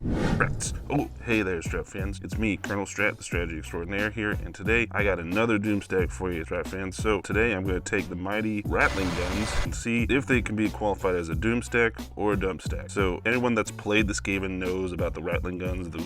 Strats. Oh, hey there, Strat fans. It's me, Colonel Strat, the strategy extraordinaire here, and today I got another Doomstack for you, Strat fans. So today I'm going to take the mighty Ratling Guns and see if they can be qualified as a Doomstack or a Dumpstack. So anyone that's played the Skaven knows about the Ratling Guns, the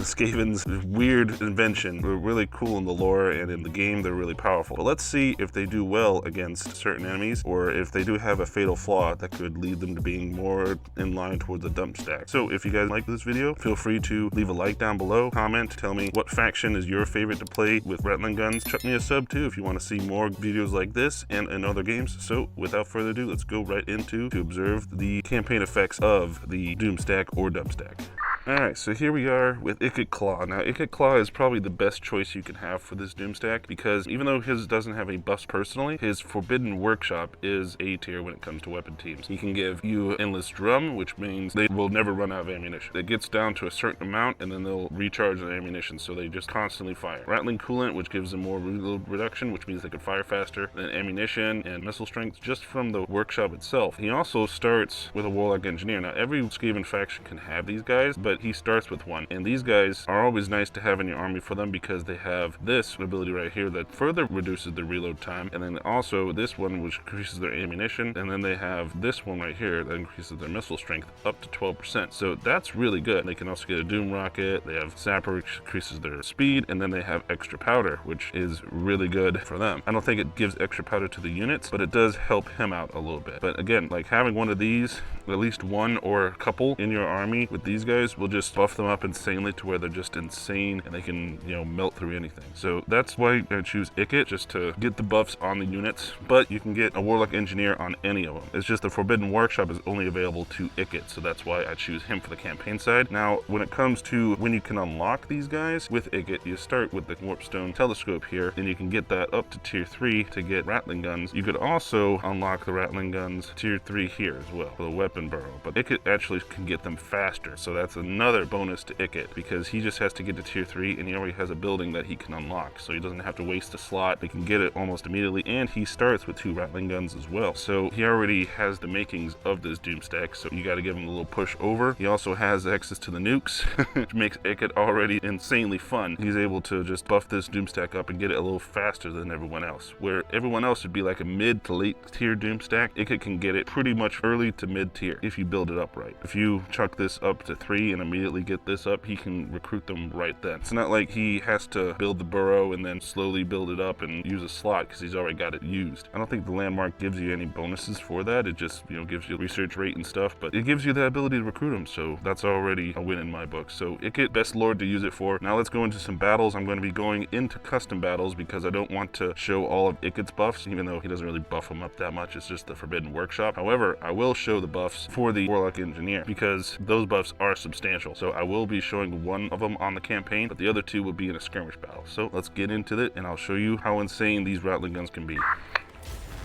Skaven's weird invention. They're really cool in the lore, and in the game they're really powerful. But let's see if they do well against certain enemies, or if they do have a fatal flaw that could lead them to being more in line towards the Dumpstack. So if you guys like this video, feel free to leave a like down below, comment, tell me what faction is your favorite to play with Ratling Guns. Chuck me a sub too if you want to see more videos like this and in other games. So without further ado, let's go right into to observe the campaign effects of the Doomstack or Dumpstack. Alright, so here we are with Ichit Claw. Now, Ichit Claw is probably the best choice you can have for this Doomstack, because even though his doesn't have any buffs personally, his Forbidden Workshop is A tier when it comes to weapon teams. He can give you Endless Drum, which means they will never run out of ammunition. It gets down to a certain amount, and then they'll recharge their ammunition, so they just constantly fire. Rattling Coolant, which gives them more reload reduction, which means they can fire faster than ammunition and missile strength just from the workshop itself. He also starts with a Warlock Engineer. Now, every Skaven faction can have these guys, but he starts with one, and these guys are always nice to have in your army for them because they have this ability right here that further reduces their reload time, and then also this one which increases their ammunition, and then they have this one right here that increases their missile strength up to 12%. So that's really good. They can also get a Doom Rocket, they have Sapper, which increases their speed, and then they have extra powder, which is really good for them. I don't think it gives extra powder to the units, but it does help him out a little bit. But again, like having one of these, at least one or a couple in your army with these guys will just buff them up insanely to where they're just insane and they can, you know, melt through anything. So that's why I choose Ichit, just to get the buffs on the units, but you can get a Warlock Engineer on any of them. It's just the Forbidden Workshop is only available to Ichit, so that's why I choose him for the campaign side. Now, when it comes to when you can unlock these guys with Ichit, you start with the Warpstone telescope here, and you can get that up to tier 3 to get Ratling Guns. You could also unlock the Ratling Guns tier 3 here as well for the weapon barrel, but Ichit actually can get them faster, so that's another bonus to Ichit, because he just has to get to tier 3 and he already has a building that he can unlock, so he doesn't have to waste a slot. He can get it almost immediately, and he starts with 2 Ratling Guns as well, so he already has the makings of this Doomstack, so you got to give him a little push over. He also has access to the nukes, which makes Ichit already insanely fun. He's able to just buff this Doomstack up and get it a little faster than everyone else, where everyone else would be like a mid to late tier Doomstack. Ichit can get it pretty much early to mid tier if you build it up right. If you chuck this up to 3 and immediately get this up, he can recruit them right then. It's not like he has to build the burrow and then slowly build it up and use a slot because he's already got it used. I don't think the landmark gives you any bonuses for that. It just, you know, gives you research rate and stuff, but it gives you the ability to recruit them, so that's already a win in my book. So Ichit, best lord to use it for. Now let's go into some battles. I'm going to be going into custom battles because I don't want to show all of Ichit's buffs, even though he doesn't really buff them up that much. It's just the Forbidden Workshop. However, I will show the buffs for the Warlock Engineer because those buffs are substantial. So I will be showing one of them on the campaign, but the other 2 will be in a skirmish battle. So let's get into it, and I'll show you how insane these Ratling Guns can be.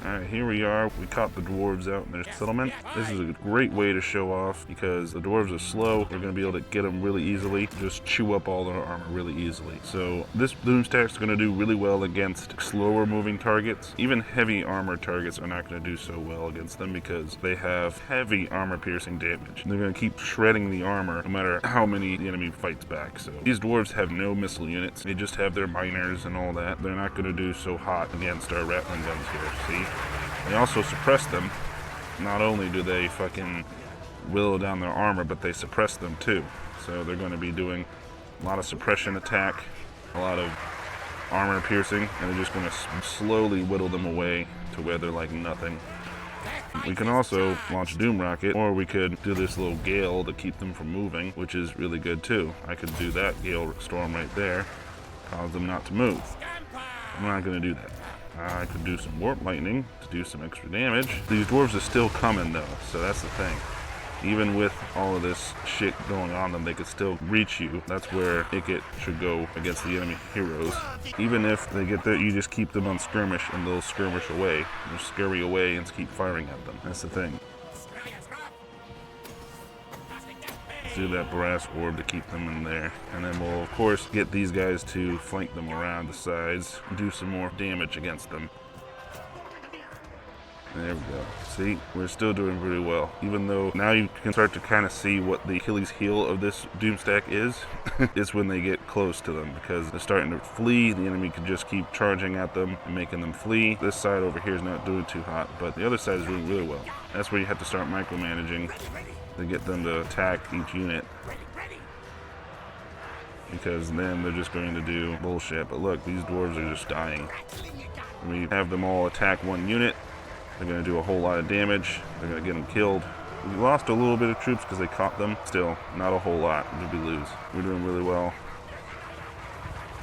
Alright, here we are. We caught the dwarves out in their settlement. This is a great way to show off because the dwarves are slow. We're going to be able to get them really easily, just chew up all their armor really easily. So this Doomstack is going to do really well against slower moving targets. Even heavy armor targets are not going to do so well against them because they have heavy armor piercing damage. They're going to keep shredding the armor no matter how many the enemy fights back. So these dwarves have no missile units. They just have their miners and all that. They're not going to do so hot against our Ratling Guns here. See? They also suppress them. Not only do they fucking willow down their armor, but they suppress them too. So they're going to be doing a lot of suppression attack, a lot of armor piercing, and they're just going to slowly whittle them away to where they're like nothing. We can also launch Doom Rocket, or we could do this little Gale to keep them from moving, which is really good too. I could do that Gale Storm right there, cause them not to move. I'm not going to do that. I could do some Warp Lightning to do some extra damage. These dwarves are still coming though, so that's the thing. Even with all of this shit going on them, they could still reach you. That's where Ichit should go against the enemy heroes. Even if they get there, you just keep them on skirmish and they'll skirmish away. They'll scurry away and keep firing at them. That's the thing. Do that brass orb to keep them in there, and then we'll of course get these guys to flank them around the sides and do some more damage against them. There we go. See, we're still doing pretty well. Even though now you can start to kind of see what the Achilles heel of this Doomstack is. It's when they get close to them, because they're starting to flee. The enemy can just keep charging at them and making them flee. This side over here is not doing too hot, but the other side is doing really well. That's where you have to start micromanaging to get them to attack each unit, because then they're just going to do bullshit. But look, these dwarves are just dying. We have them all attack one unit. They're going to do a whole lot of damage. They're going to get them killed. We lost a little bit of troops because they caught them. Still, not a whole lot. Did we lose? We're doing really well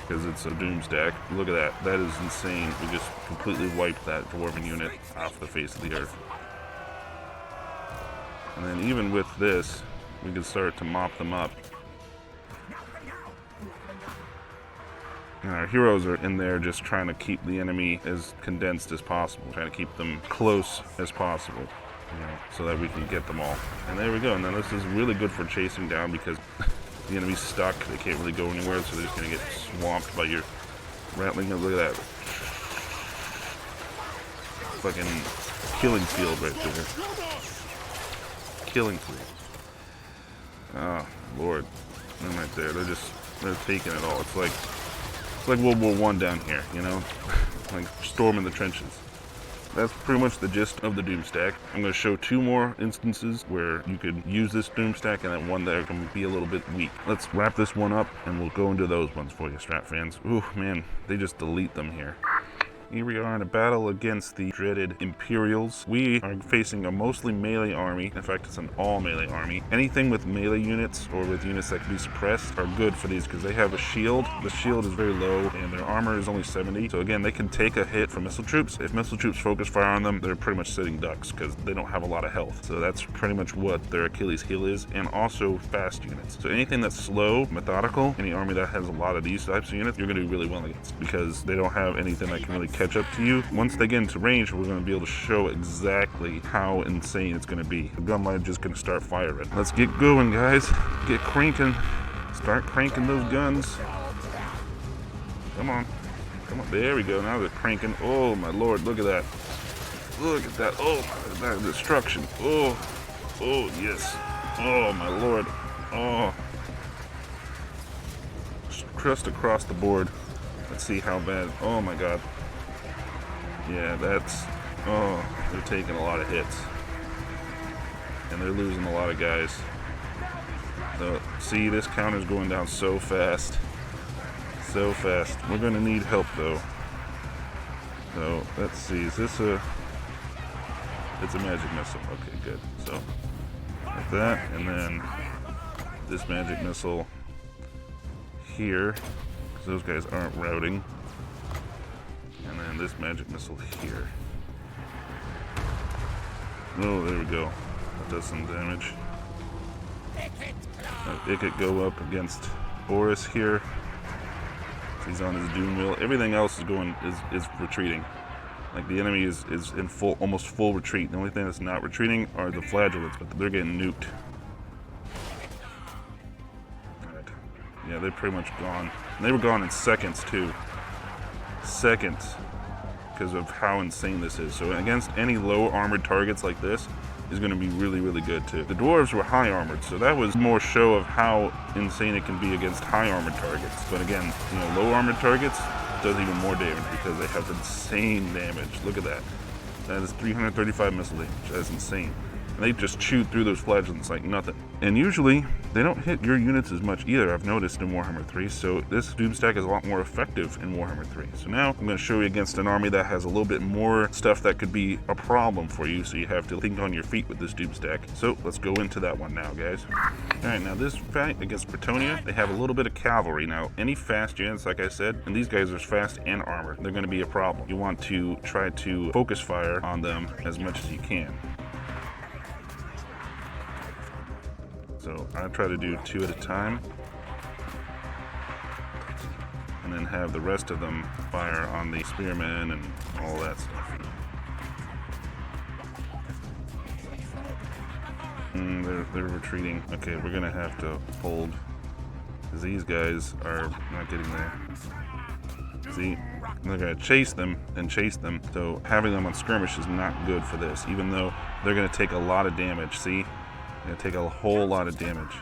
because it's a Doomstack. Look at that. That is insane. We just completely wiped that dwarven unit off the face of the earth. And then even with this, we can start to mop them up. And our heroes are in there just trying to keep the enemy as condensed as possible, trying to keep them close as possible, you know, so that we can get them all. And there we go. And then this is really good for chasing down, because the enemy's stuck. They can't really go anywhere, so they're just going to get swamped by your rattling guns. Look at that. Fucking killing field right there. Killing field. Oh, Lord. Them right there. They're taking it all. It's like World War I down here, you know? Like storming the trenches. That's pretty much the gist of the Doomstack. I'm going to show 2 more instances where you could use this Doomstack, and then one that can be a little bit weak. Let's wrap this one up, and we'll go into those ones for you, Strat fans. Ooh, man, they just delete them here. Here we are in a battle against the dreaded Imperials. We are facing a mostly melee army. In fact, it's an all melee army. Anything with melee units or with units that can be suppressed are good for these, because they have a shield. The shield is very low and their armor is only 70. So again, they can take a hit from missile troops. If missile troops focus fire on them, they're pretty much sitting ducks because they don't have a lot of health. So that's pretty much what their Achilles heel is, and also fast units. So anything that's slow, methodical, any army that has a lot of these types of units, you're going to do really well against, because they don't have anything that can really catch up to you. Once they get into range, we're going to be able to show exactly how insane it's going to be. The gun line is just going to start firing. Let's get going, guys. Get cranking. Start cranking those guns. Come on. Come on. There we go. Now they're cranking. Oh, my Lord. Look at that. Look at that. Oh, that destruction. Oh. Oh, yes. Oh, my Lord. Oh. Just across the board. Let's see how bad. Oh, my God. Yeah, that's, oh, they're taking a lot of hits. And they're losing a lot of guys. So, see, this counter's going down so fast. So fast. We're going to need help, though. So, let's see, is this a, it's a magic missile. Okay, good. So, like that, and then this magic missile here, because those guys aren't routing. And then this magic missile here. Oh, there we go. That does some damage. It could go up against Boris here. He's on his doom wheel. Everything else is going is retreating. Like the enemy is in almost full retreat. The only thing that's not retreating are the flagellants, but they're getting nuked. Alright. Yeah, they're pretty much gone. And they were gone in seconds too. Seconds, because of how insane this is. So against any low armored targets like this is going to be really, really good too. The dwarves were high armored, so that was more show of how insane it can be against high armored targets. But again, you know, low armored targets does even more damage because they have insane damage. Look at that. That is 335 missile damage. That's insane. And they just chew through those flagellants like nothing. And usually, they don't hit your units as much either, I've noticed in Warhammer 3, so this Doomstack is a lot more effective in Warhammer 3. So now, I'm going to show you against an army that has a little bit more stuff that could be a problem for you, so you have to think on your feet with this Doomstack. So, let's go into that one now, guys. Alright, now this fight against Bretonnia, they have a little bit of cavalry. Now, any fast units, like I said, and these guys are fast and armored, they're going to be a problem. You want to try to focus fire on them as much as you can. So I try to do 2 at a time, and then have the rest of them fire on the spearmen and all that stuff. They're retreating. Okay, we're gonna have to hold, because these guys are not getting there. See, And they're going to chase them and chase them. So having them on skirmish is not good for this, even though they're going to take a lot of damage. See? They're going to take a whole lot of damage.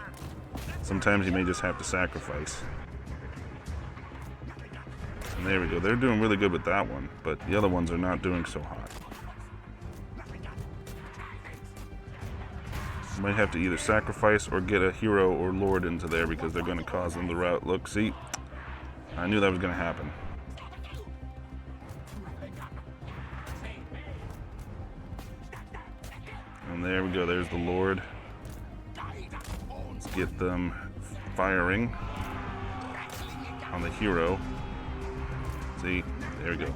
Sometimes you may just have to sacrifice. And there we go. They're doing really good with that one, but the other ones are not doing so hot. You might have to either sacrifice or get a hero or lord into there because they're going to cause them to rout. Look, see? I knew that was going to happen. And there we go. There's the lord. Let's get them firing on the hero. See? There we go.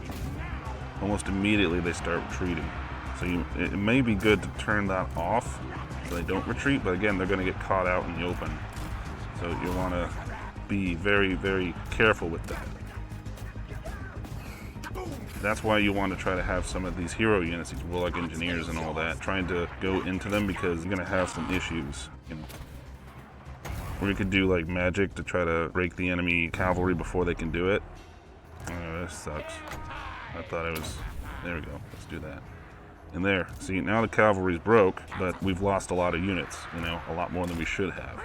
Almost immediately they start retreating. So it may be good to turn that off so they don't retreat, but again, they're going to get caught out in the open. So you want to be very, very careful with that. That's why you want to try to have some of these hero units, these warlock engineers and all that, trying to go into them because you're going to have some issues, you know. Or you could do like magic to try to break the enemy cavalry before they can do it. Oh, this sucks. I thought it was... There we go. Let's do that. And there. See, now the cavalry's broke, but we've lost a lot of units, you know, a lot more than we should have.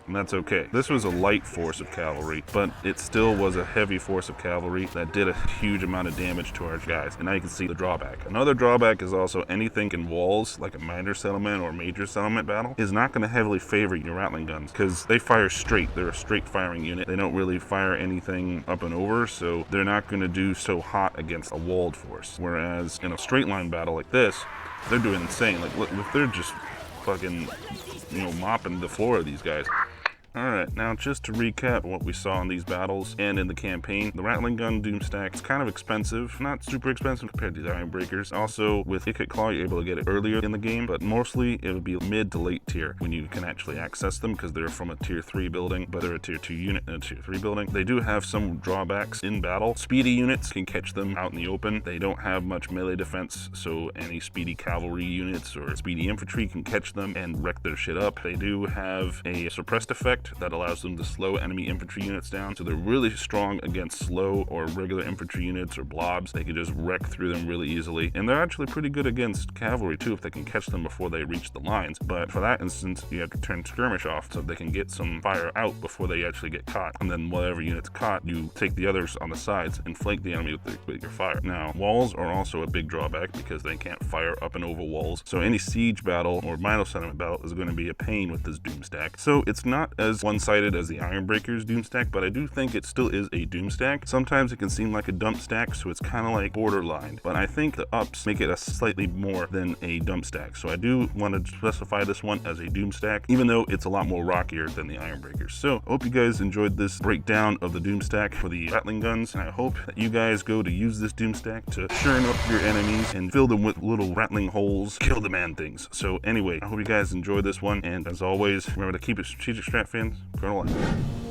And that's okay. This was a light force of cavalry, but it still was a heavy force of cavalry that did a huge amount of damage to our guys. And now you can see the drawback. Another drawback is also anything in walls, like a minor settlement or major settlement battle, is not going to heavily favor your Ratling guns because they fire straight. They're a straight firing unit. They don't really fire anything up and over, so they're not going to do so hot against a walled force. Whereas in a straight line battle like this, they're doing insane. Like, look, they're just fucking, you know, mopping the floor of these guys. Alright, now just to recap what we saw in these battles and in the campaign, the Ratling Gun Doomstack is kind of expensive, not super expensive compared to the Ironbreakers. Also, with Ikat Claw, you're able to get it earlier in the game, but mostly it would be mid to late tier when you can actually access them because they're from a tier 3 building, but they're a tier 2 unit and a tier 3 building. They do have some drawbacks in battle. Speedy units can catch them out in the open. They don't have much melee defense, so any speedy cavalry units or speedy infantry can catch them and wreck their shit up. They do have a suppressed effect that allows them to slow enemy infantry units down, so they're really strong against slow or regular infantry units or blobs. They can just wreck through them really easily, and they're actually pretty good against cavalry too if they can catch them before they reach the lines. But for that instance, you have to turn skirmish off so they can get some fire out before they actually get caught, and then whatever unit's caught, you take the others on the sides and flank the enemy with your fire. Now, walls are also a big drawback because they can't fire up and over walls, so any siege battle or minor settlement battle is going to be a pain with this Doomstack. So it's not as one-sided as the Ironbreakers Doomstack, but I do think it still is a Doomstack. Sometimes it can seem like a Dumpstack, so it's kind of like borderline, but I think the ups make it a slightly more than a Dumpstack. So I do want to specify this one as a Doomstack, even though it's a lot more rockier than the Ironbreakers. So I hope you guys enjoyed this breakdown of the Doomstack for the Ratling guns, and I hope that you guys go to use this Doomstack to churn up your enemies and fill them with little rattling holes, kill the man things. So anyway, I hope you guys enjoyed this one, and as always, remember to keep it strategic, Strat fans. Colonel out.